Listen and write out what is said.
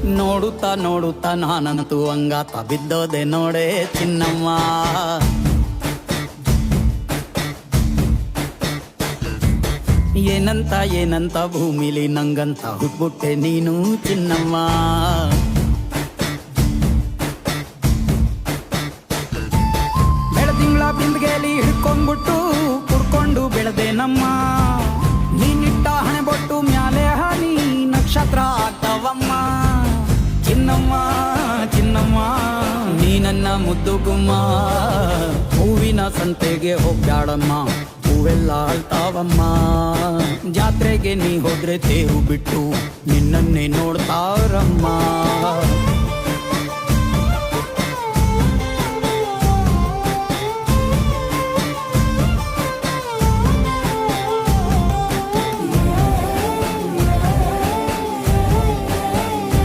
ನೋಡುತ್ತಾ ನೋಡುತ್ತಾ ನಾನಂತೂ ಅಂಗಾತ ಬಿದ್ದೋದೆ ನೋಡೆ ಚಿನ್ನಮ್ಮ. ಏನಂತ ಏನಂತ ಭೂಮಿಲಿ ನಂಗಂತ ಹುಟ್ಬಿಟ್ಟೆ ನೀನು ಚಿನ್ನಮ್ಮ. ಬೆಳದಿಂಗಳ ಬಿಂದಿಗೆಯಲ್ಲಿ ಹಿಡ್ಕೊಂಡ್ಬಿಟ್ಟು ಕುಡ್ಕೊಂಡು ಬೆಳೆದೆ ನಮ್ಮ. ನೀನಿಟ್ಟ ಹಣೆ ಬೊಟ್ಟು ಮ್ಯಾಲೆ ಹನಿ ನಕ್ಷತ್ರ ಆಗ್ತಾವಮ್ಮ. ಚಿನ್ನಮ್ಮ ಚಿನ್ನಮ್ಮ ನೀ ನನ್ನ ಮುದ್ದು ಗುಮ್ಮ. ಹೂವಿನ ಸಂತೆಗೆ ಹೋಗ್ಯಾಡಮ್ಮ, ಹೂವೆಲ್ಲ ಅಳ್ತಾವಮ್ಮ. ಜಾತ್ರೆಗೆ ನೀ ಹೋದ್ರೆ ತೇರು ಬಿಟ್ಟು ನಿನ್ನನ್ನೇ ನೋಡ್ತಾರಮ್ಮ.